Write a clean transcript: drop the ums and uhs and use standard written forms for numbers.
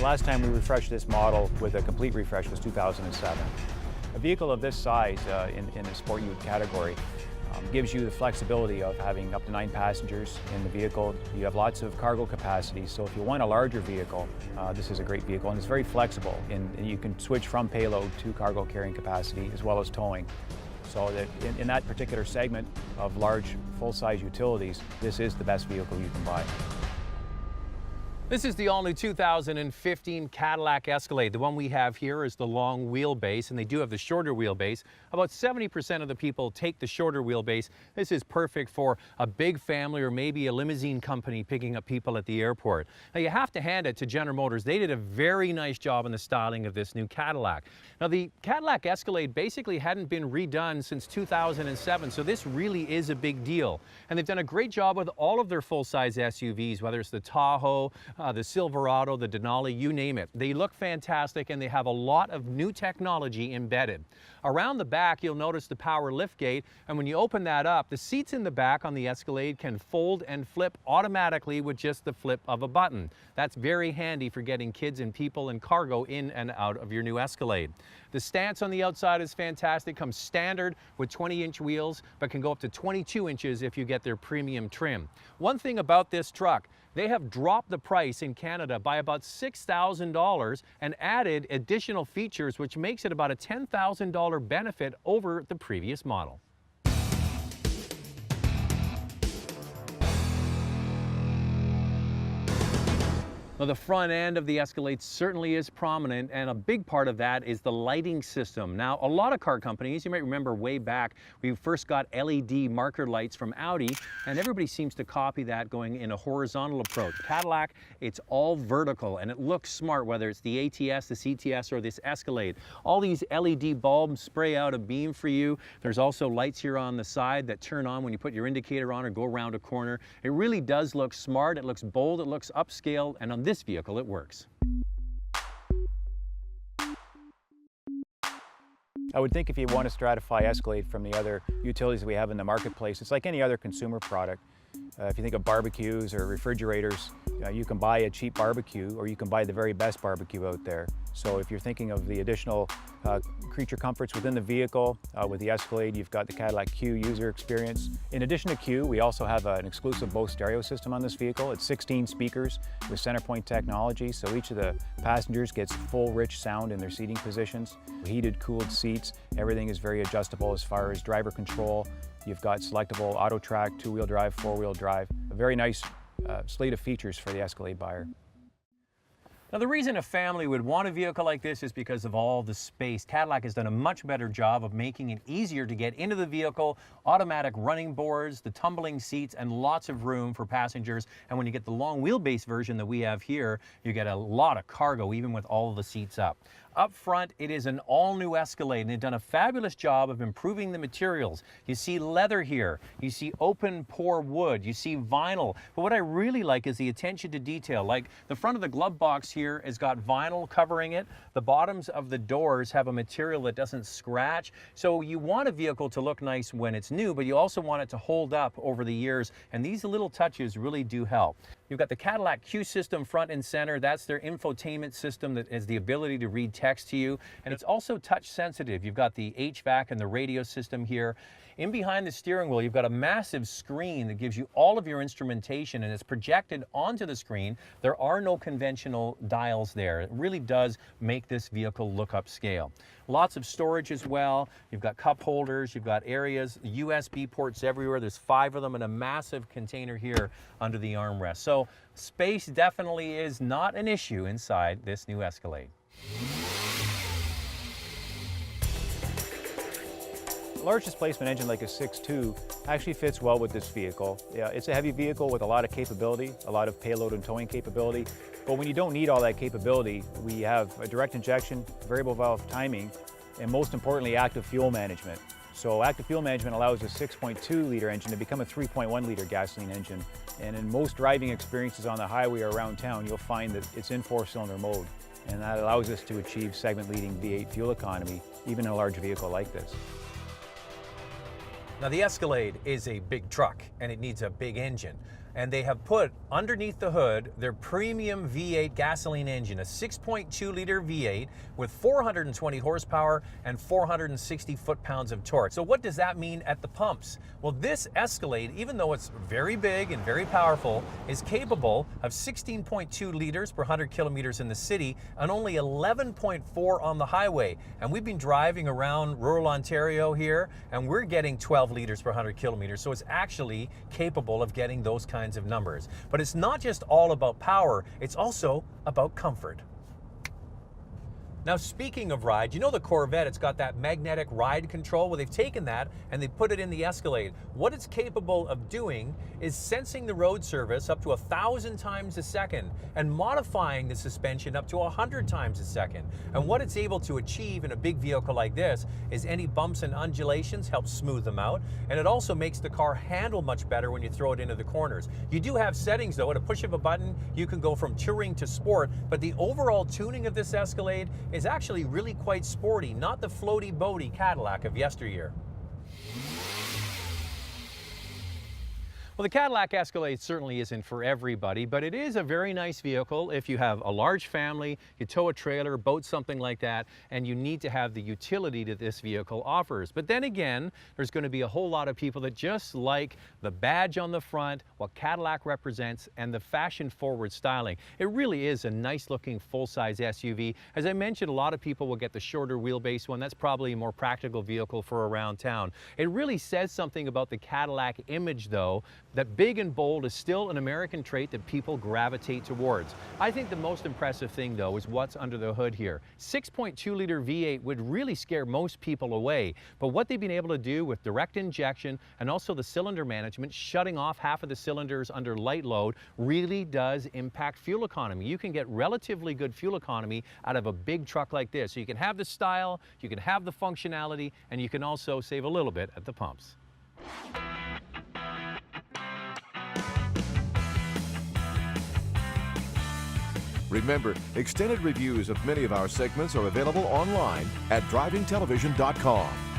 The last time we refreshed this model with a complete refresh was 2007. A vehicle of this size in the sport ute category gives you the flexibility of having up to 9 passengers in the vehicle. You have lots of cargo capacity, so if you want a larger vehicle, this is a great vehicle, and it's very flexible. And you can switch from payload to cargo carrying capacity as well as towing. So that in that particular segment of large full-size utilities, this is the best vehicle you can buy. This is the all-new 2015 Cadillac Escalade. The one we have here is the long wheelbase, and they do have the shorter wheelbase. About 70% of the people take the shorter wheelbase. This is perfect for a big family or maybe a limousine company picking up people at the airport. Now, you have to hand it to General Motors. They did a very nice job in the styling of this new Cadillac. Now, the Cadillac Escalade basically hadn't been redone since 2007, so this really is a big deal. And they've done a great job with all of their full-size SUVs, whether it's the Tahoe, the Silverado, the Denali, you name it. They look fantastic, and they have a lot of new technology embedded. Around the back, you'll notice the power liftgate, and when you open that up, the seats in the back on the Escalade can fold and flip automatically with just the flip of a button. That's very handy for getting kids and people and cargo in and out of your new Escalade. The stance on the outside is fantastic, comes standard with 20-inch wheels, but can go up to 22 inches if you get their premium trim. One thing about this truck, they have dropped the price in Canada by about $6,000 and added additional features, which makes it about a $10,000 benefit over the previous model. Well, the front end of the Escalade certainly is prominent, and a big part of that is the lighting system. Now, a lot of car companies, you might remember way back, we first got LED marker lights from Audi, and everybody seems to copy that going in a horizontal approach. Cadillac, it's all vertical, and it looks smart, whether it's the ATS, the CTS, or this Escalade. All these LED bulbs spray out a beam for you. There's also lights here on the side that turn on when you put your indicator on or go around a corner. It really does look smart, it looks bold, it looks upscale, and on this vehicle it works. I would think if you want to stratify Escalade from the other utilities we have in the marketplace, it's like any other consumer product. If you think of barbecues or refrigerators, you can buy a cheap barbecue or you can buy the very best barbecue out there. So if you're thinking of the additional creature comforts within the vehicle, with the Escalade, you've got the Cadillac Q user experience. In addition to Q, we also have an exclusive Bose stereo system on this vehicle. It's 16 speakers with CenterPoint technology, so each of the passengers gets full rich sound in their seating positions. Heated, cooled seats, everything is very adjustable as far as driver control. You've got selectable auto track, 2-wheel drive, 4-wheel drive. A very nice slate of features for the Escalade buyer. Now, the reason a family would want a vehicle like this is because of all the space. Cadillac has done a much better job of making it easier to get into the vehicle, automatic running boards, the tumbling seats, and lots of room for passengers. And when you get the long wheelbase version that we have here, you get a lot of cargo, even with all of the seats up. Up front, it is an all-new Escalade, and they've done a fabulous job of improving the materials. You see leather here, you see open pore wood, you see vinyl. But what I really like is the attention to detail. Like the front of the glove box here has got vinyl covering it. The bottoms of the doors have a material that doesn't scratch. So you want a vehicle to look nice when it's new, but you also want it to hold up over the years. And these little touches really do help. You've got the Cadillac Q system front and center. That's their infotainment system that has the ability to read text to you. And it's also touch sensitive. You've got the HVAC and the radio system here. In behind the steering wheel, you've got a massive screen that gives you all of your instrumentation, and it's projected onto the screen. There are no conventional dials there. It really does make this vehicle look upscale. Lots of storage as well. You've got cup holders, you've got areas, USB ports everywhere. There's 5 of them, and a massive container here under the armrest. So space definitely is not an issue inside this new Escalade. A large displacement engine like a 6.2 actually fits well with this vehicle. Yeah, it's a heavy vehicle with a lot of capability, a lot of payload and towing capability. But when you don't need all that capability, we have a direct injection, variable valve timing, and most importantly, active fuel management. So active fuel management allows a 6.2 liter engine to become a 3.1 liter gasoline engine. And in most driving experiences on the highway or around town, you'll find that it's in 4-cylinder mode. And that allows us to achieve segment-leading V8 fuel economy, even in a large vehicle like this. Now, the Escalade is a big truck, and it needs a big engine. and they have put underneath the hood their premium V8 gasoline engine, a 6.2 liter V8 with 420 horsepower and 460 foot-pounds of torque. So what does that mean at the pumps? Well, this Escalade, even though it's very big and very powerful, is capable of 16.2 liters per 100 kilometers in the city and only 11.4 on the highway. And we've been driving around rural Ontario here, and we're getting 12 liters per 100 kilometers. So it's actually capable of getting those kinds of numbers. But it's not just all about power, it's also about comfort. Now, speaking of ride, you know the Corvette, it's got that magnetic ride control? Well, they've taken that and they put it in the Escalade. What it's capable of doing is sensing the road surface up to 1,000 times a second and modifying the suspension up to 100 times a second. And what it's able to achieve in a big vehicle like this is any bumps and undulations help smooth them out. And it also makes the car handle much better when you throw it into the corners. You do have settings though. At a push of a button, you can go from touring to sport, but the overall tuning of this Escalade is actually really quite sporty, not the floaty boaty Cadillac of yesteryear. Well, the Cadillac Escalade certainly isn't for everybody, but it is a very nice vehicle if you have a large family, you tow a trailer, boat, something like that, and you need to have the utility that this vehicle offers. But then again, there's going to be a whole lot of people that just like the badge on the front, what Cadillac represents, and the fashion-forward styling. It really is a nice-looking full-size SUV. As I mentioned, a lot of people will get the shorter wheelbase one. That's probably a more practical vehicle for around town. It really says something about the Cadillac image, though, that big and bold is still an American trait that people gravitate towards. I think the most impressive thing, though, is what's under the hood here. 6.2 liter V8 would really scare most people away, but what they've been able to do with direct injection and also the cylinder management, shutting off half of the cylinders under light load, really does impact fuel economy. You can get relatively good fuel economy out of a big truck like this. So you can have the style, you can have the functionality, and you can also save a little bit at the pumps. Remember, extended reviews of many of our segments are available online at drivingtelevision.com.